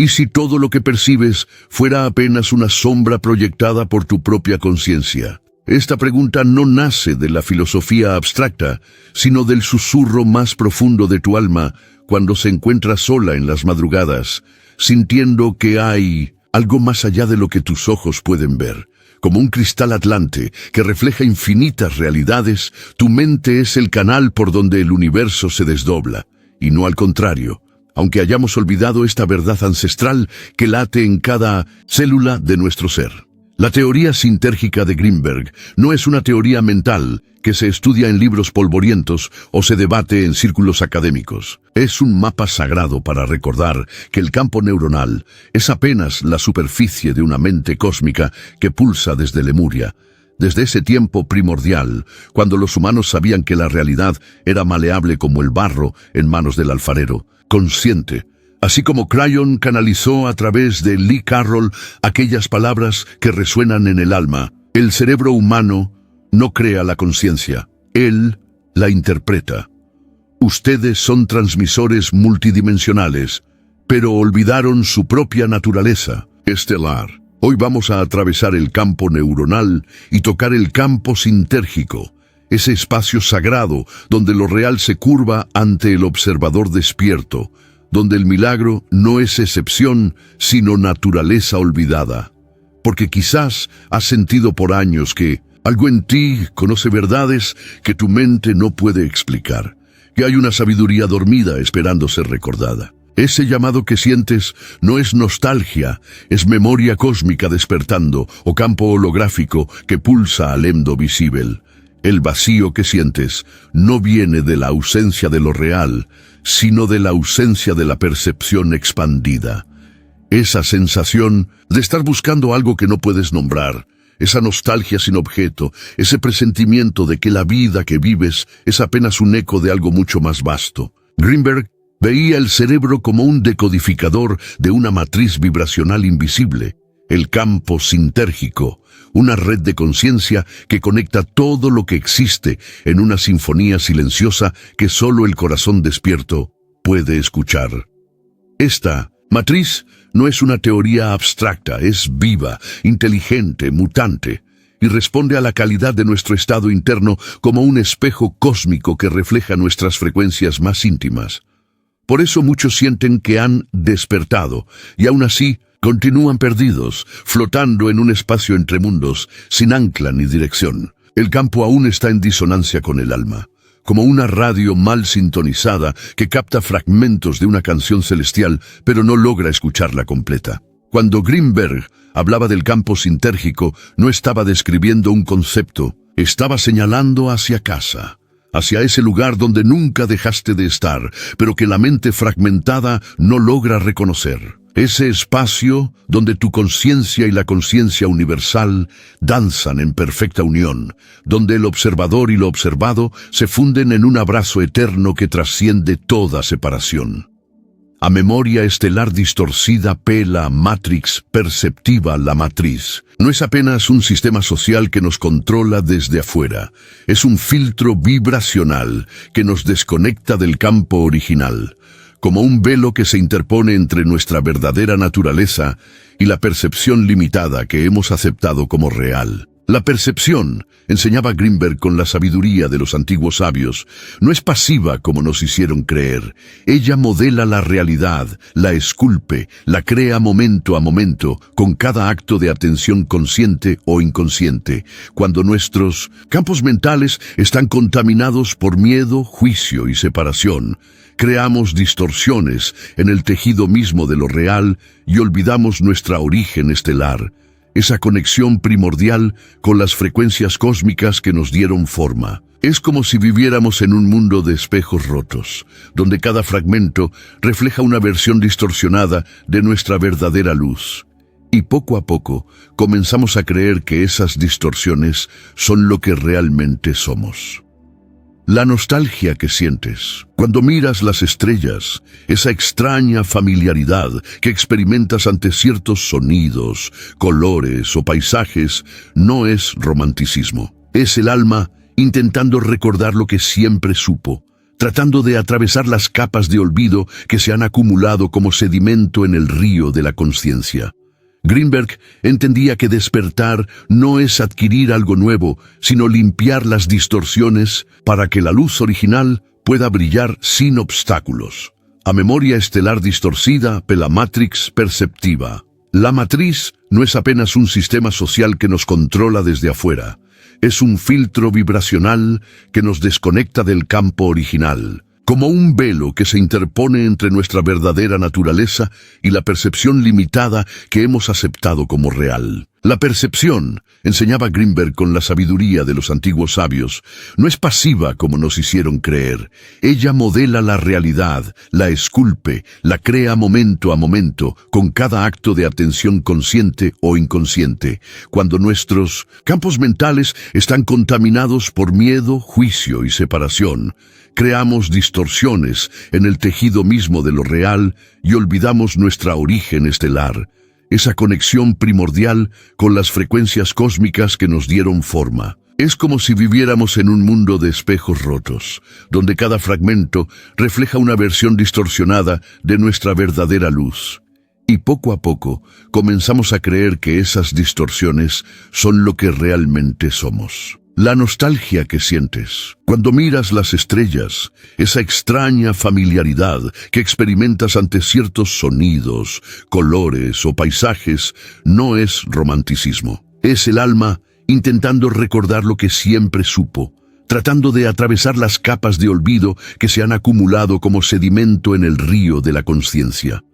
¿Y si todo lo que percibes fuera apenas una sombra proyectada por tu propia conciencia? Esta pregunta no nace de la filosofía abstracta, sino del susurro más profundo de tu alma cuando se encuentra sola en las madrugadas, sintiendo que hay algo más allá de lo que tus ojos pueden ver. Como un cristal atlante que refleja infinitas realidades, tu mente es el canal por donde el universo se desdobla, y no al contrario, aunque hayamos olvidado esta verdad ancestral que late en cada célula de nuestro ser. La teoría sintérgica de Greenberg no es una teoría mental que se estudia en libros polvorientos o se debate en círculos académicos. Es un mapa sagrado para recordar que el campo neuronal es apenas la superficie de una mente cósmica que pulsa desde Lemuria, desde ese tiempo primordial, cuando los humanos sabían que la realidad era maleable como el barro en manos del alfarero, consciente. Así como Crayon canalizó a través de Lee Carroll aquellas palabras que resuenan en el alma, el cerebro humano no crea la conciencia, él la interpreta. Ustedes son transmisores multidimensionales, pero olvidaron su propia naturaleza estelar. Hoy vamos a atravesar el campo neuronal y tocar el campo sintérgico, ese espacio sagrado donde lo real se curva ante el observador despierto, donde el milagro no es excepción, sino naturaleza olvidada. Porque quizás has sentido por años que algo en ti conoce verdades que tu mente no puede explicar, que hay una sabiduría dormida esperando ser recordada. Ese llamado que sientes no es nostalgia, es memoria cósmica despertando o campo holográfico que pulsa al endo visible. El vacío que sientes no viene de la ausencia de lo real, sino de la ausencia de la percepción expandida. Esa sensación de estar buscando algo que no puedes nombrar, esa nostalgia sin objeto, ese presentimiento de que la vida que vives es apenas un eco de algo mucho más vasto. Greenberg veía el cerebro como un decodificador de una matriz vibracional invisible, el campo sintérgico, una red de conciencia que conecta todo lo que existe en una sinfonía silenciosa que solo el corazón despierto puede escuchar. Esta matriz no es una teoría abstracta, es viva, inteligente, mutante, y responde a la calidad de nuestro estado interno como un espejo cósmico que refleja nuestras frecuencias más íntimas. Por eso muchos sienten que han despertado, y aún así continúan perdidos, flotando en un espacio entre mundos, sin ancla ni dirección. El campo aún está en disonancia con el alma, como una radio mal sintonizada que capta fragmentos de una canción celestial, pero no logra escucharla completa. Cuando Greenberg hablaba del campo sintérgico, no estaba describiendo un concepto, estaba señalando hacia casa, hacia ese lugar donde nunca dejaste de estar, pero que la mente fragmentada no logra reconocer. Ese espacio donde tu conciencia y la conciencia universal danzan en perfecta unión, donde el observador y lo observado se funden en un abrazo eterno que trasciende toda separación. A memoria estelar distorcida pela matrix perceptiva la matriz. No es apenas un sistema social que nos controla desde afuera, es un filtro vibracional que nos desconecta del campo original, como un velo que se interpone entre nuestra verdadera naturaleza y la percepción limitada que hemos aceptado como real. La percepción, enseñaba Greenberg con la sabiduría de los antiguos sabios, no es pasiva como nos hicieron creer. Ella modela la realidad, la esculpe, la crea momento a momento, con cada acto de atención consciente o inconsciente, cuando nuestros campos mentales están contaminados por miedo, juicio y separación. Creamos distorsiones en el tejido mismo de lo real y olvidamos nuestra origen estelar, esa conexión primordial con las frecuencias cósmicas que nos dieron forma. Es como si viviéramos en un mundo de espejos rotos, donde cada fragmento refleja una versión distorsionada de nuestra verdadera luz. Y poco a poco comenzamos a creer que esas distorsiones son lo que realmente somos. La nostalgia que sientes cuando miras las estrellas, esa extraña familiaridad que experimentas ante ciertos sonidos, colores o paisajes, no es romanticismo. Es el alma intentando recordar lo que siempre supo, tratando de atravesar las capas de olvido que se han acumulado como sedimento en el río de la conciencia. Greenberg entendía que despertar no es adquirir algo nuevo, sino limpiar las distorsiones para que la luz original pueda brillar sin obstáculos. A memoria estelar distorcida, la matrix perceptiva. La matriz no es apenas un sistema social que nos controla desde afuera. Es un filtro vibracional que nos desconecta del campo original, como un velo que se interpone entre nuestra verdadera naturaleza y la percepción limitada que hemos aceptado como real. La percepción, enseñaba Greenberg con la sabiduría de los antiguos sabios, no es pasiva como nos hicieron creer. Ella modela la realidad, la esculpe, la crea momento a momento, con cada acto de atención consciente o inconsciente. Cuando nuestros campos mentales están contaminados por miedo, juicio y separación, creamos distorsiones en el tejido mismo de lo real y olvidamos nuestra origen estelar, esa conexión primordial con las frecuencias cósmicas que nos dieron forma. Es como si viviéramos en un mundo de espejos rotos, donde cada fragmento refleja una versión distorsionada de nuestra verdadera luz. Y poco a poco comenzamos a creer que esas distorsiones son lo que realmente somos. La nostalgia que sientes cuando miras las estrellas, esa extraña familiaridad que experimentas ante ciertos sonidos, colores o paisajes, no es romanticismo. Es el alma intentando recordar lo que siempre supo, tratando de atravesar las capas de olvido que se han acumulado como sedimento en el río de la conciencia.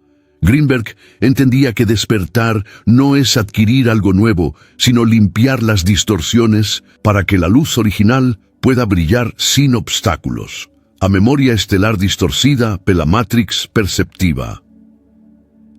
Greenberg entendía que despertar no es adquirir algo nuevo, sino limpiar las distorsiones para que la luz original pueda brillar sin obstáculos. A memoria estelar distorcida, la matrix perceptiva.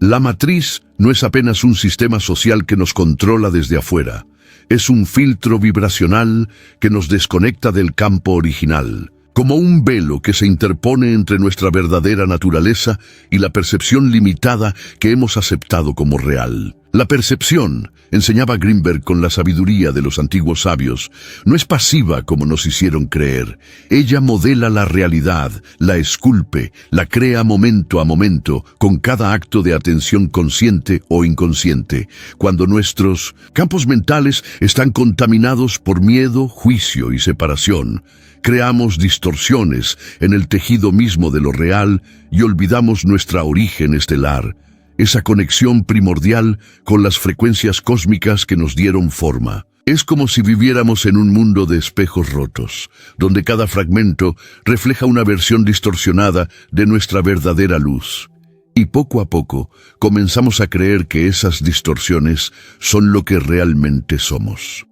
La matriz no es apenas un sistema social que nos controla desde afuera. Es un filtro vibracional que nos desconecta del campo original, como un velo que se interpone entre nuestra verdadera naturaleza y la percepción limitada que hemos aceptado como real. La percepción, enseñaba Greenberg con la sabiduría de los antiguos sabios, no es pasiva como nos hicieron creer. Ella modela la realidad, la esculpe, la crea momento a momento, con cada acto de atención consciente o inconsciente. Cuando nuestros campos mentales están contaminados por miedo, juicio y separación, creamos distorsiones en el tejido mismo de lo real y olvidamos nuestra origen estelar, esa conexión primordial con las frecuencias cósmicas que nos dieron forma. Es como si viviéramos en un mundo de espejos rotos, donde cada fragmento refleja una versión distorsionada de nuestra verdadera luz. Y poco a poco comenzamos a creer que esas distorsiones son lo que realmente somos.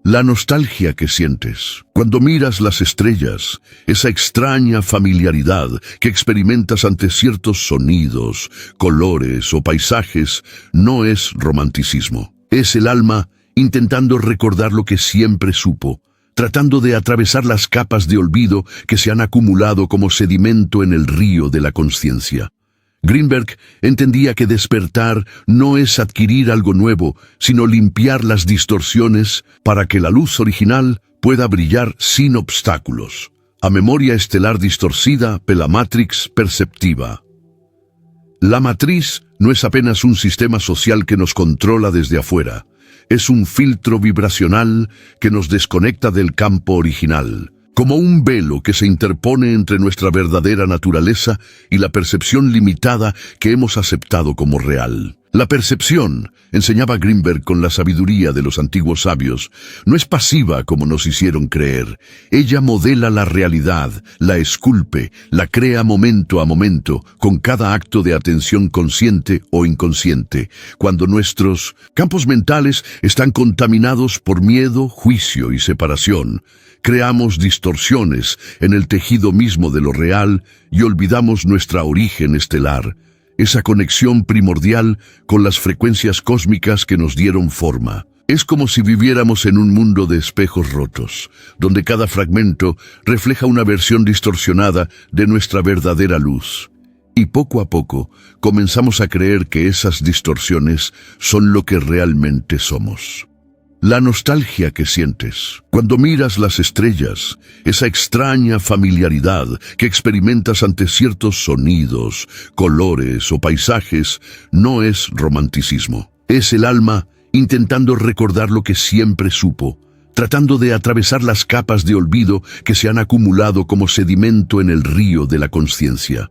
La nostalgia que sientes cuando miras las estrellas, esa extraña familiaridad que experimentas ante ciertos sonidos, colores o paisajes, no es romanticismo. Es el alma intentando recordar lo que siempre supo, tratando de atravesar las capas de olvido que se han acumulado como sedimento en el río de la conciencia. Greenberg entendía que despertar no es adquirir algo nuevo, sino limpiar las distorsiones para que la luz original pueda brillar sin obstáculos. A memoria estelar distorcida, la matrix perceptiva. La matriz no es apenas un sistema social que nos controla desde afuera. Es un filtro vibracional que nos desconecta del campo original, como un velo que se interpone entre nuestra verdadera naturaleza y la percepción limitada que hemos aceptado como real. La percepción, enseñaba Greenberg con la sabiduría de los antiguos sabios, no es pasiva como nos hicieron creer. Ella modela la realidad, la esculpe, la crea momento a momento, con cada acto de atención consciente o inconsciente. Cuando nuestros campos mentales están contaminados por miedo, juicio y separación, creamos distorsiones en el tejido mismo de lo real y olvidamos nuestra origen estelar, esa conexión primordial con las frecuencias cósmicas que nos dieron forma. Es como si viviéramos en un mundo de espejos rotos, donde cada fragmento refleja una versión distorsionada de nuestra verdadera luz. Y poco a poco comenzamos a creer que esas distorsiones son lo que realmente somos. la nostalgia que sientes cuando miras las estrellas, esa extraña familiaridad que experimentas ante ciertos sonidos, colores o paisajes, no es romanticismo. Es el alma intentando recordar lo que siempre supo, tratando de atravesar las capas de olvido que se han acumulado como sedimento en el río de la conciencia.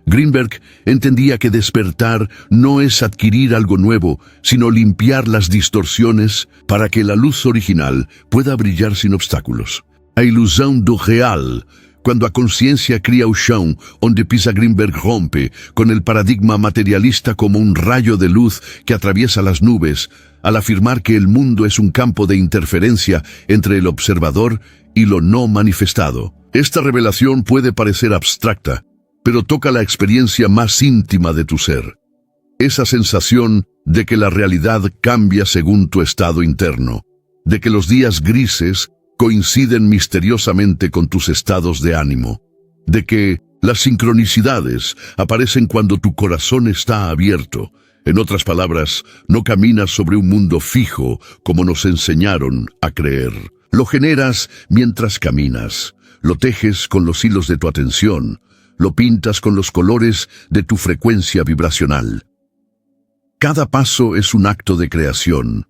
Greenberg entendía que despertar no es adquirir algo nuevo, sino limpiar las distorsiones para que la luz original pueda brillar sin obstáculos. A ilusão do real, cuando a conciencia cría o chão, onde pisa Greenberg rompe con el paradigma materialista como un rayo de luz que atraviesa las nubes, al afirmar que el mundo es un campo de interferencia entre el observador y lo no manifestado. Esta revelación puede parecer abstracta, pero toca la experiencia más íntima de tu ser. Esa sensación de que la realidad cambia según tu estado interno, de que los días grises coinciden misteriosamente con tus estados de ánimo, de que las sincronicidades aparecen cuando tu corazón está abierto. En otras palabras, no caminas sobre un mundo fijo como nos enseñaron a creer. Lo generas mientras caminas, lo tejes con los hilos de tu atención, lo pintas con los colores de tu frecuencia vibracional. Cada paso es un acto de creación.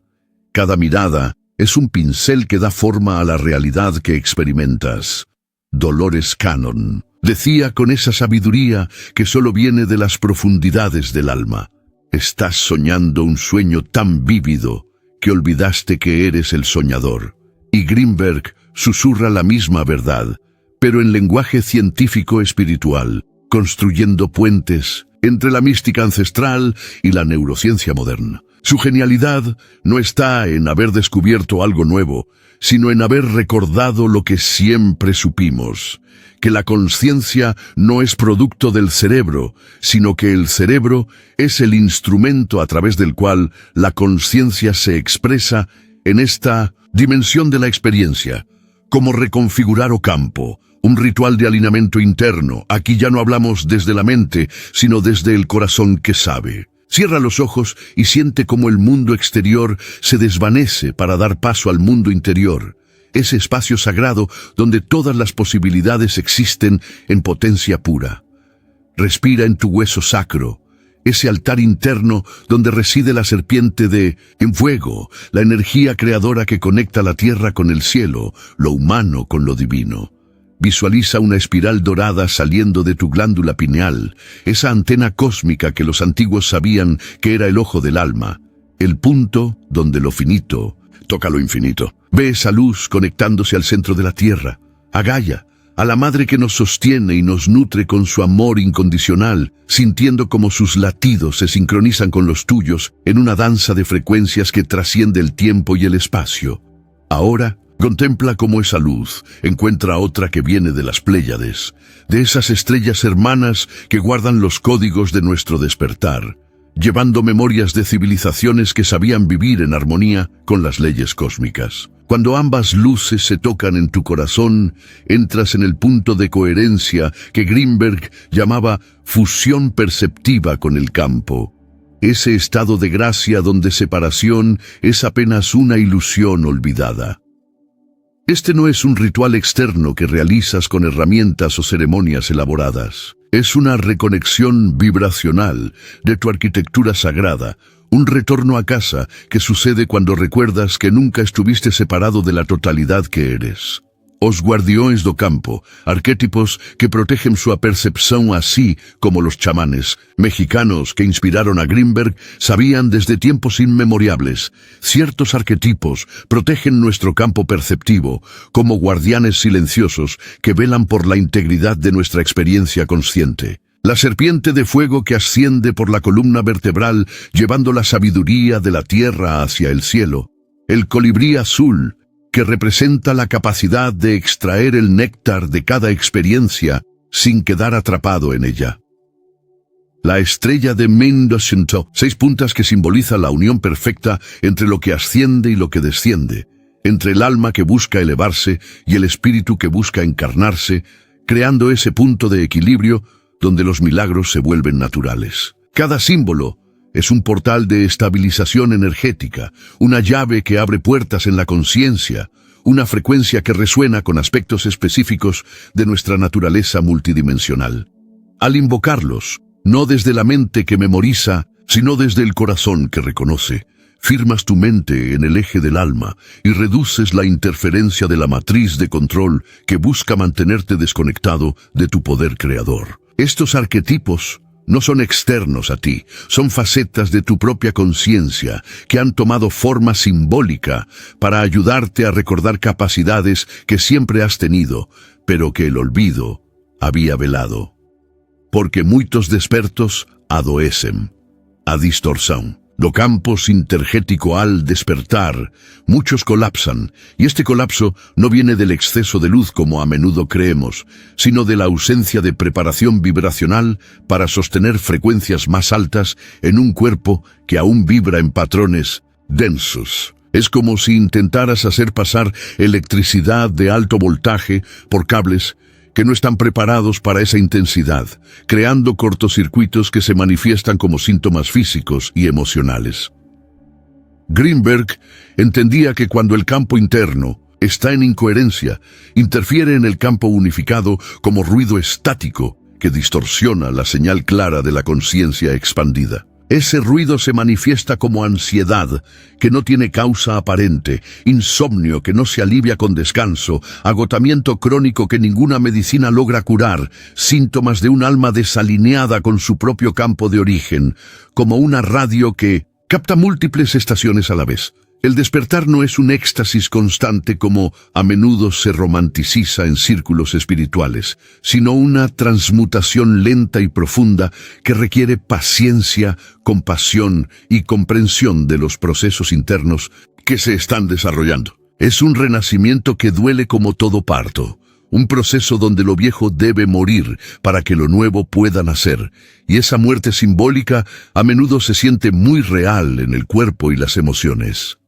Cada mirada es un pincel que da forma a la realidad que experimentas. Dolores Cannon decía con esa sabiduría que solo viene de las profundidades del alma: estás soñando un sueño tan vívido que olvidaste que eres el soñador. Y Greenberg susurra la misma verdad, pero en lenguaje científico espiritual, construyendo puentes entre la mística ancestral y la neurociencia moderna. Su genialidad no está en haber descubierto algo nuevo, sino en haber recordado lo que siempre supimos, que la conciencia no es producto del cerebro, sino que el cerebro es el instrumento a través del cual la conciencia se expresa en esta dimensión de la experiencia, como reconfigurar o campo, un ritual de alineamiento interno. Aquí ya no hablamos desde la mente, sino desde el corazón que sabe. Cierra los ojos y siente cómo el mundo exterior se desvanece para dar paso al mundo interior, ese espacio sagrado donde todas las posibilidades existen en potencia pura. Respira en tu hueso sacro, ese altar interno donde reside la serpiente en fuego, la energía creadora que conecta la tierra con el cielo, lo humano con lo divino. Visualiza una espiral dorada saliendo de tu glándula pineal, esa antena cósmica que los antiguos sabían que era el ojo del alma, el punto donde lo finito toca lo infinito. Ve esa luz conectándose al centro de la tierra, a Gaia, a la madre que nos sostiene y nos nutre con su amor incondicional, sintiendo como sus latidos se sincronizan con los tuyos en una danza de frecuencias que trasciende el tiempo y el espacio. Ahora, contempla cómo esa luz encuentra otra que viene de las Pléyades, de esas estrellas hermanas que guardan los códigos de nuestro despertar, llevando memorias de civilizaciones que sabían vivir en armonía con las leyes cósmicas. Cuando ambas luces se tocan en tu corazón, entras en el punto de coherencia que Greenberg llamaba fusión perceptiva con el campo. Ese estado de gracia donde separación es apenas una ilusión olvidada. Este no es un ritual externo que realizas con herramientas o ceremonias elaboradas. Es una reconexión vibracional de tu arquitectura sagrada, un retorno a casa que sucede cuando recuerdas que nunca estuviste separado de la totalidad que eres. Os guardiões do campo, arquetipos que protegen su percepción, así como los chamanes mexicanos que inspiraron a Greenberg sabían desde tiempos inmemorables. Ciertos arquetipos protegen nuestro campo perceptivo como guardianes silenciosos que velan por la integridad de nuestra experiencia consciente. La serpiente de fuego que asciende por la columna vertebral llevando la sabiduría de la tierra hacia el cielo. El colibrí azul, que representa la capacidad de extraer el néctar de cada experiencia sin quedar atrapado en ella. La estrella de Mendoza, 6 puntas que simboliza la unión perfecta entre lo que asciende y lo que desciende, entre el alma que busca elevarse y el espíritu que busca encarnarse, creando ese punto de equilibrio donde los milagros se vuelven naturales. Cada símbolo Es un portal de estabilización energética, una llave que abre puertas en la conciencia, una frecuencia que resuena con aspectos específicos de nuestra naturaleza multidimensional. Al invocarlos, no desde la mente que memoriza, sino desde el corazón que reconoce, firmas tu mente en el eje del alma y reduces la interferencia de la matriz de control que busca mantenerte desconectado de tu poder creador. Estos arquetipos no son externos a ti, son facetas de tu propia conciencia que han tomado forma simbólica para ayudarte a recordar capacidades que siempre has tenido, pero que el olvido había velado. Porque muchos despertos adoecen, a distorsión. Lo campo sintergético al despertar, muchos colapsan, y este colapso no viene del exceso de luz como a menudo creemos, sino de la ausencia de preparación vibracional para sostener frecuencias más altas en un cuerpo que aún vibra en patrones densos. Es como si intentaras hacer pasar electricidad de alto voltaje por cables que no están preparados para esa intensidad, creando cortocircuitos que se manifiestan como síntomas físicos y emocionales. Greenberg entendía que cuando el campo interno está en incoherencia, interfiere en el campo unificado como ruido estático que distorsiona la señal clara de la conciencia expandida. Ese ruido se manifiesta como ansiedad, que no tiene causa aparente, insomnio que no se alivia con descanso, agotamiento crónico que ninguna medicina logra curar, síntomas de un alma desalineada con su propio campo de origen, como una radio que capta múltiples estaciones a la vez. El despertar no es un éxtasis constante como a menudo se romanticiza en círculos espirituales, sino una transmutación lenta y profunda que requiere paciencia, compasión y comprensión de los procesos internos que se están desarrollando. Es un renacimiento que duele como todo parto, un proceso donde lo viejo debe morir para que lo nuevo pueda nacer, y esa muerte simbólica a menudo se siente muy real en el cuerpo y las emociones.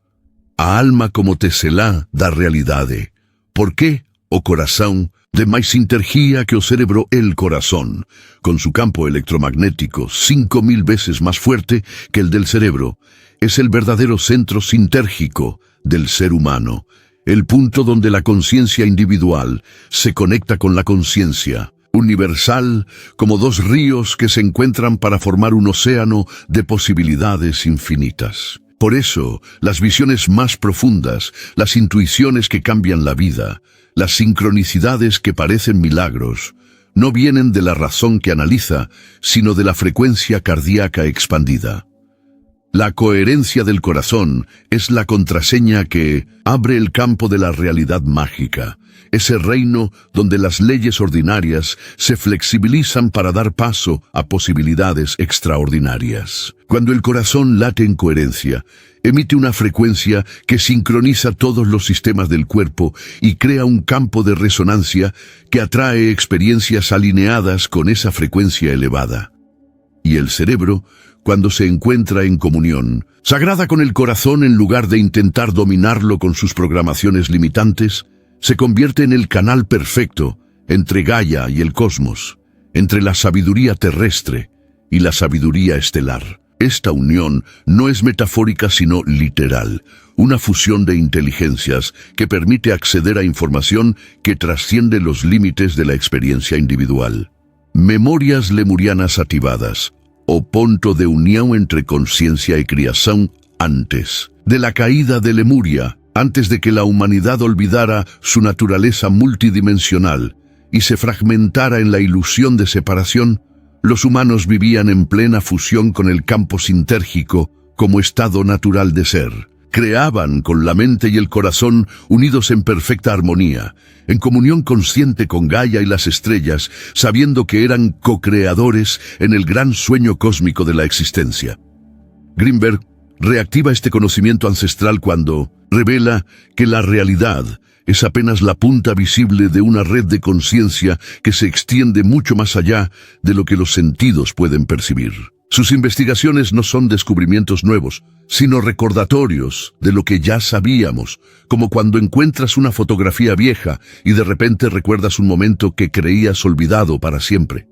A alma como teselá da realidade. Por qué, o corazón, de máis sintergía que o cerebro el corazón, con su campo electromagnético 5000 veces más fuerte que el del cerebro, es el verdadero centro sintérgico del ser humano, el punto donde la conciencia individual se conecta con la conciencia universal como dos ríos que se encuentran para formar un océano de posibilidades infinitas. Por eso, las visiones más profundas, las intuiciones que cambian la vida, las sincronicidades que parecen milagros, no vienen de la razón que analiza, sino de la frecuencia cardíaca expandida. La coherencia del corazón es la contraseña que abre el campo de la realidad mágica, ese reino donde las leyes ordinarias se flexibilizan para dar paso a posibilidades extraordinarias. Cuando el corazón late en coherencia, emite una frecuencia que sincroniza todos los sistemas del cuerpo y crea un campo de resonancia que atrae experiencias alineadas con esa frecuencia elevada. Y el cerebro, cuando se encuentra en comunión, sagrada con el corazón en lugar de intentar dominarlo con sus programaciones limitantes, se convierte en el canal perfecto entre Gaia y el cosmos, entre la sabiduría terrestre y la sabiduría estelar. Esta unión no es metafórica sino literal, una fusión de inteligencias que permite acceder a información que trasciende los límites de la experiencia individual. Memorias lemurianas activadas, o punto de unión entre conciencia y creación antes de la caída de Lemuria, antes de que la humanidad olvidara su naturaleza multidimensional y se fragmentara en la ilusión de separación. Los humanos vivían en plena fusión con el campo sintérgico como estado natural de ser. Creaban con la mente y el corazón unidos en perfecta armonía, en comunión consciente con Gaia y las estrellas, sabiendo que eran co-creadores en el gran sueño cósmico de la existencia. Greenberg reactiva este conocimiento ancestral cuando revela que la realidad es apenas la punta visible de una red de conciencia que se extiende mucho más allá de lo que los sentidos pueden percibir. Sus investigaciones no son descubrimientos nuevos, sino recordatorios de lo que ya sabíamos, como cuando encuentras una fotografía vieja y de repente recuerdas un momento que creías olvidado para siempre.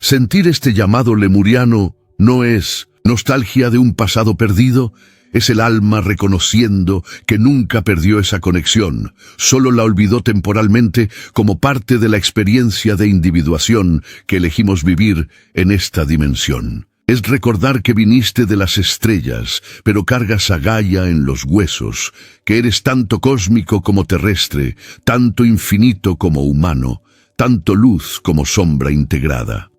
Sentir este llamado lemuriano no es ¿Nostalgia de un pasado perdido? Es el alma reconociendo que nunca perdió esa conexión, solo la olvidó temporalmente como parte de la experiencia de individuación que elegimos vivir en esta dimensión. Es recordar que viniste de las estrellas, pero cargas a Gaia en los huesos, que eres tanto cósmico como terrestre, tanto infinito como humano, tanto luz como sombra integrada.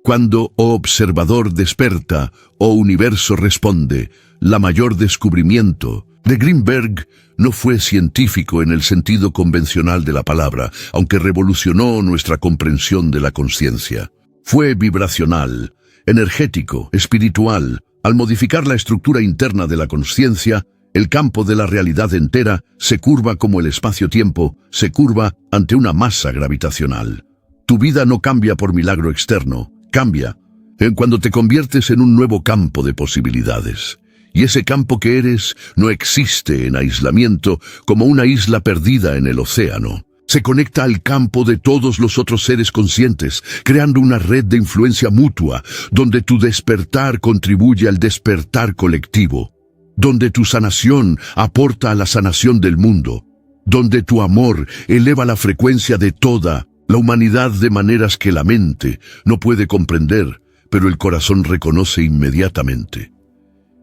Cuando, oh observador, desperta, oh universo responde, la mayor descubrimiento de Greenberg no fue científico en el sentido convencional de la palabra, aunque revolucionó nuestra comprensión de la conciencia. Fue vibracional, energético, espiritual. Al modificar la estructura interna de la conciencia, el campo de la realidad entera se curva como el espacio-tiempo se curva ante una masa gravitacional. Tu vida no cambia por milagro externo, cambia cuando te conviertes en un nuevo campo de posibilidades. Y ese campo que eres no existe en aislamiento como una isla perdida en el océano. Se conecta al campo de todos los otros seres conscientes, creando una red de influencia mutua, donde tu despertar contribuye al despertar colectivo, donde tu sanación aporta a la sanación del mundo, donde tu amor eleva la frecuencia de toda la humanidad de maneras que la mente no puede comprender, pero el corazón reconoce inmediatamente.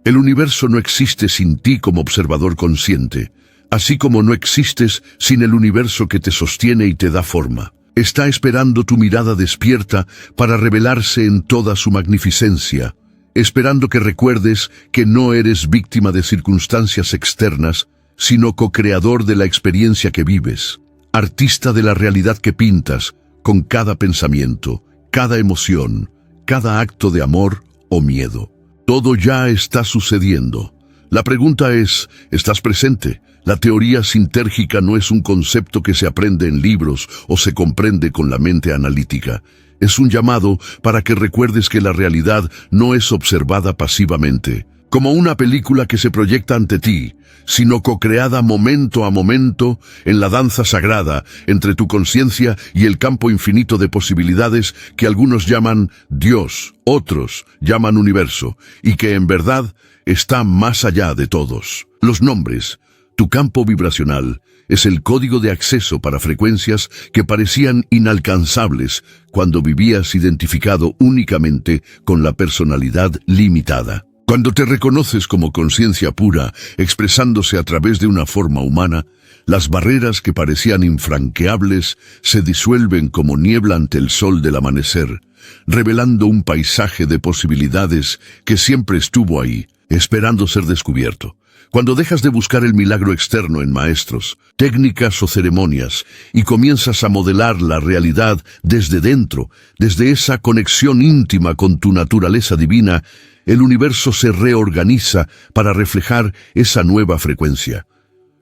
El universo no existe sin ti como observador consciente, así como no existes sin el universo que te sostiene y te da forma. Está esperando tu mirada despierta para revelarse en toda su magnificencia, esperando que recuerdes que no eres víctima de circunstancias externas, sino co-creador de la experiencia que vives, artista de la realidad que pintas, con cada pensamiento, cada emoción, cada acto de amor o miedo. Todo ya está sucediendo. La pregunta es, ¿estás presente? La teoría sintérgica no es un concepto que se aprende en libros o se comprende con la mente analítica. Es un llamado para que recuerdes que la realidad no es observada pasivamente, como una película que se proyecta ante ti, sino co-creada momento a momento en la danza sagrada entre tu conciencia y el campo infinito de posibilidades que algunos llaman Dios, otros llaman universo, y que en verdad está más allá de todos. Los nombres, tu campo vibracional, es el código de acceso para frecuencias que parecían inalcanzables cuando vivías identificado únicamente con la personalidad limitada. Cuando te reconoces como conciencia pura, expresándose a través de una forma humana, las barreras que parecían infranqueables se disuelven como niebla ante el sol del amanecer, revelando un paisaje de posibilidades que siempre estuvo ahí, esperando ser descubierto. Cuando dejas de buscar el milagro externo en maestros, técnicas o ceremonias, y comienzas a modelar la realidad desde dentro, desde esa conexión íntima con tu naturaleza divina, el universo se reorganiza para reflejar esa nueva frecuencia.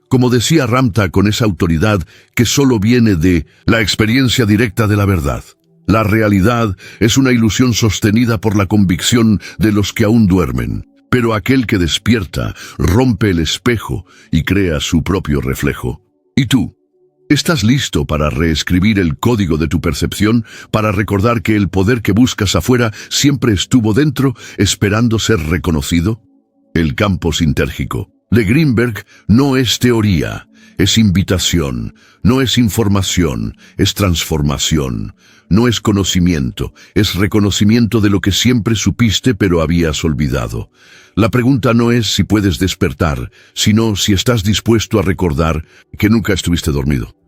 Como decía Ramtha con esa autoridad que solo viene de la experiencia directa de la verdad. La realidad es una ilusión sostenida por la convicción de los que aún duermen. Pero aquel que despierta rompe el espejo y crea su propio reflejo. ¿Y tú? ¿Estás listo para reescribir el código de tu percepción, para recordar que el poder que buscas afuera siempre estuvo dentro, esperando ser reconocido? El campo sintérgico de Greenberg no es teoría, es invitación, no es información, es transformación, no es conocimiento, es reconocimiento de lo que siempre supiste pero habías olvidado. La pregunta no es si puedes despertar, sino si estás dispuesto a recordar que nunca estuviste dormido.